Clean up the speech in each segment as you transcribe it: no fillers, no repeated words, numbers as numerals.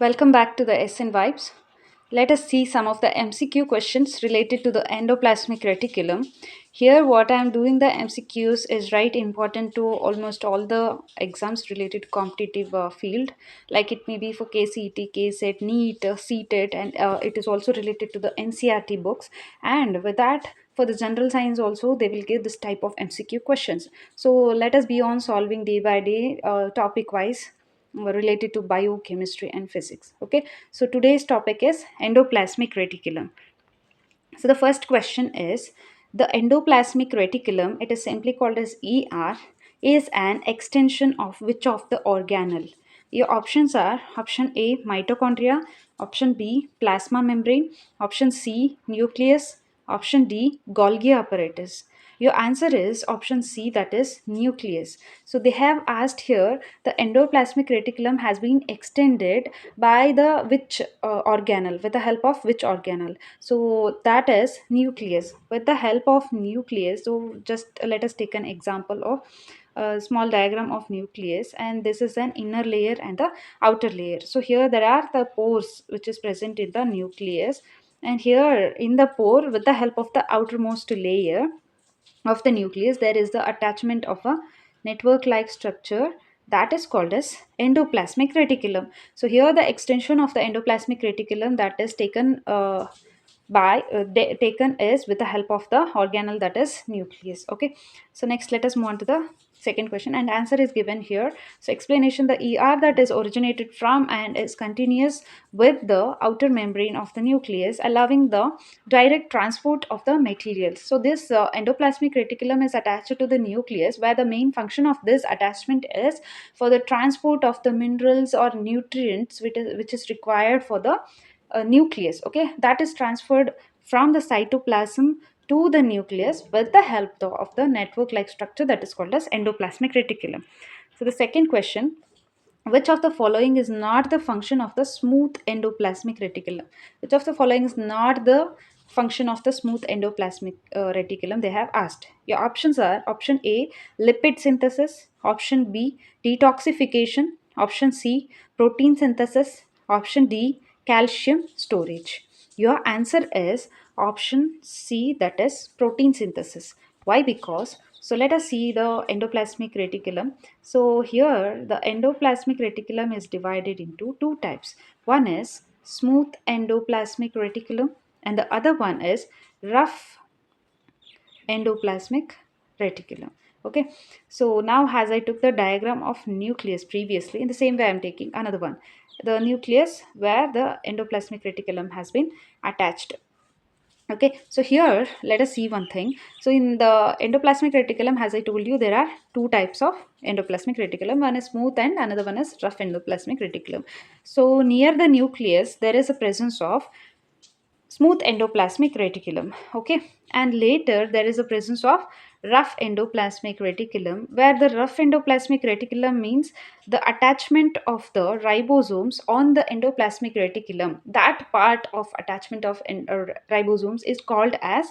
Welcome back to the SN Vibes. Let us see some of the MCQ questions related to the endoplasmic reticulum. Here, what I am doing the MCQs is right important to almost all the exams related to competitive field, like it may be for KCET, KSET, NEET, CTET, and it is also related to the NCRT books. And with that, for the general science also, they will give this type of MCQ questions. So let us be on solving day by day, topic wise related to biochemistry and physics. Okay, so today's topic is endoplasmic reticulum. So the first question is, the endoplasmic reticulum, it is simply called as ER, is an extension of which of the organelle? Your options are option A mitochondria, option B plasma membrane, option C nucleus, option D Golgi apparatus. Your answer is option C, that is nucleus. So they have asked here, the endoplasmic reticulum has been extended by the which organelle, with the help of which organelle? So that is nucleus. With the help of nucleus, so just let us take an example of a small diagram of nucleus, and this is an inner layer and the outer layer. So here there are the pores which is present in the nucleus, and here in the pore, with the help of the outermost layer of the nucleus, there is the attachment of a network like structure that is called as endoplasmic reticulum. So here the extension of the endoplasmic reticulum that is taken is with the help of the organelle, that is nucleus. Okay, so next let us move on to the second question, and answer is given here. So explanation, the ER that is originated from and is continuous with the outer membrane of the nucleus, allowing the direct transport of the materials. So this endoplasmic reticulum is attached to the nucleus, where the main function of this attachment is for the transport of the minerals or nutrients which is required for the nucleus. Okay, that is transferred from the cytoplasm to the nucleus with the help though of the network like structure that is called as endoplasmic reticulum. So the second question, which of the following is not the function of the smooth endoplasmic reticulum? Which of the following is not the function of the smooth endoplasmic reticulum, they have asked. Your options are option A lipid synthesis, option B detoxification, option C protein synthesis, option D calcium storage. Your answer is option C, that is protein synthesis. Why? Because, so let us see the endoplasmic reticulum. So here the endoplasmic reticulum is divided into two types. One is smooth endoplasmic reticulum and the other one is rough endoplasmic reticulum. Okay, so now as I took the diagram of nucleus previously, in the same way I am taking another one, the nucleus where the endoplasmic reticulum has been attached. Okay, so here let us see one thing. So in the endoplasmic reticulum, as I told you, there are two types of endoplasmic reticulum. One is smooth and another one is rough endoplasmic reticulum. So near the nucleus, there is a presence of smooth endoplasmic reticulum. Okay, and later there is a presence of rough endoplasmic reticulum, where the rough endoplasmic reticulum means the attachment of the ribosomes on the endoplasmic reticulum. That part of attachment of ribosomes is called as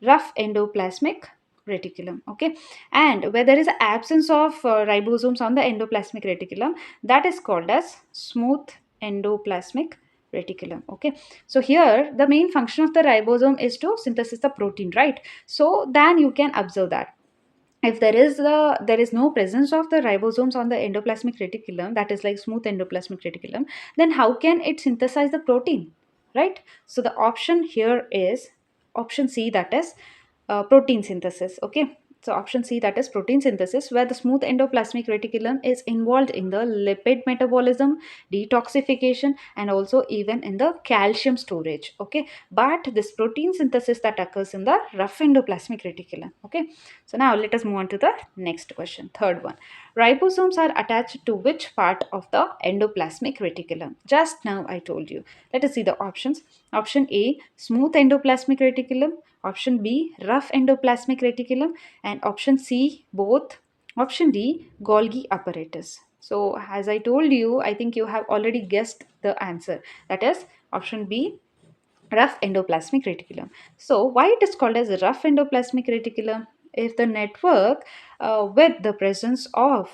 rough endoplasmic reticulum. Okay, and where there is an absence of ribosomes on the endoplasmic reticulum, that is called as smooth endoplasmic reticulum. Okay, so here the main function of the ribosome is to synthesize the protein, right? So then you can observe that if there is no presence of the ribosomes on the endoplasmic reticulum, that is like smooth endoplasmic reticulum, then how can it synthesize the protein, right? So the option here is option C, that is protein synthesis. Okay, so option C, that is protein synthesis, where the smooth endoplasmic reticulum is involved in the lipid metabolism, detoxification, and also even in the calcium storage. Okay, but this protein synthesis that occurs in the rough endoplasmic reticulum. Okay, so now let us move on to the next question, third one. Ribosomes are attached to which part of the endoplasmic reticulum? Just now I told you. Let us see the options. Option A, smooth endoplasmic reticulum. Option B, rough endoplasmic reticulum. And option C, both. Option D, Golgi apparatus. So as I told you, I think you have already guessed the answer. That is option B, rough endoplasmic reticulum. So why it is called as a rough endoplasmic reticulum? If the network with the presence of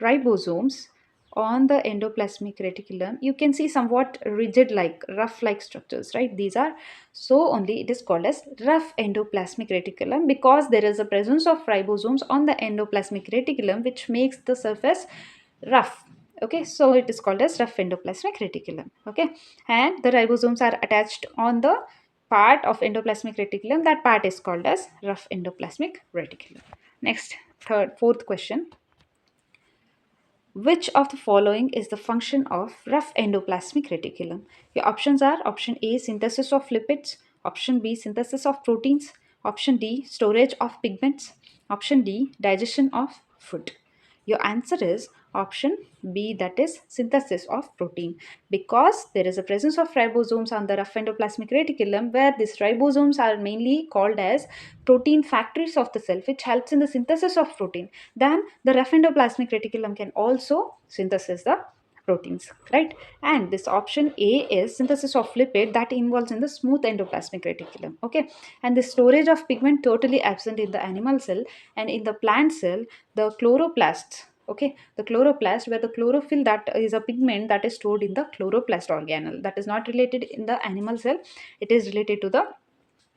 ribosomes on the endoplasmic reticulum, you can see somewhat rigid like rough like structures, right? These are, so only it is called as rough endoplasmic reticulum, because there is a presence of ribosomes on the endoplasmic reticulum which makes the surface rough. Okay, so it is called as rough endoplasmic reticulum. Okay, and the ribosomes are attached on the part of endoplasmic reticulum. That part is called as rough endoplasmic reticulum. Next, fourth question: which of the following is the function of rough endoplasmic reticulum? Your options are: option A, synthesis of lipids; option B, synthesis of proteins; option D, storage of pigments; option D, digestion of food. Your answer is option B, that is synthesis of protein, because there is a presence of ribosomes on the rough endoplasmic reticulum, where these ribosomes are mainly called as protein factories of the cell, which helps in the synthesis of protein. Then the rough endoplasmic reticulum can also synthesize the proteins, right? And this option A is synthesis of lipid, that involves in the smooth endoplasmic reticulum. Okay, and the storage of pigment totally absent in the animal cell, and in the plant cell the chloroplasts. Okay, the chloroplast, where the chlorophyll, that is a pigment that is stored in the chloroplast organelle, that is not related in the animal cell, it is related to the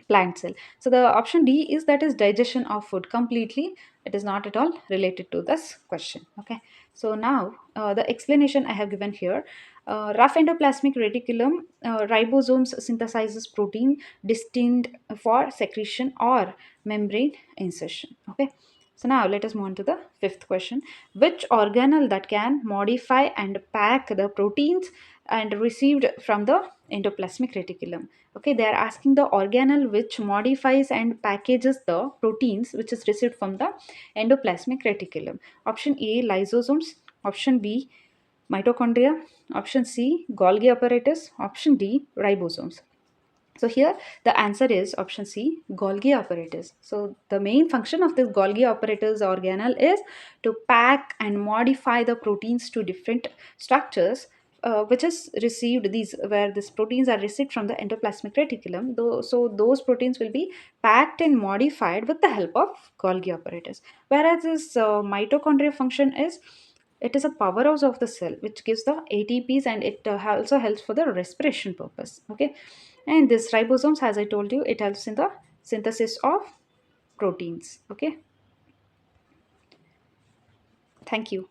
plant cell. So the option D is, that is digestion of food, completely it is not at all related to this question. Okay, so now the explanation I have given here: rough endoplasmic reticulum, ribosomes synthesizes protein destined for secretion or membrane insertion. Okay, so now let us move on to the fifth question: which organelle that can modify and pack the proteins and received from the endoplasmic reticulum? Okay, they are asking the organelle which modifies and packages the proteins which is received from the endoplasmic reticulum. Option A, lysosomes; option B, mitochondria; option C, Golgi apparatus; option D, ribosomes. So here the answer is option C, Golgi apparatus. So the main function of this Golgi apparatus organelle is to pack and modify the proteins to different structures, which is received, these where these proteins are received from the endoplasmic reticulum. So those proteins will be packed and modified with the help of Golgi apparatus. Whereas this mitochondria function is, it is a powerhouse of the cell which gives the ATPs, and it also helps for the respiration purpose. Okay, and this ribosomes, as I told you, it helps in the synthesis of proteins. Okay, thank you.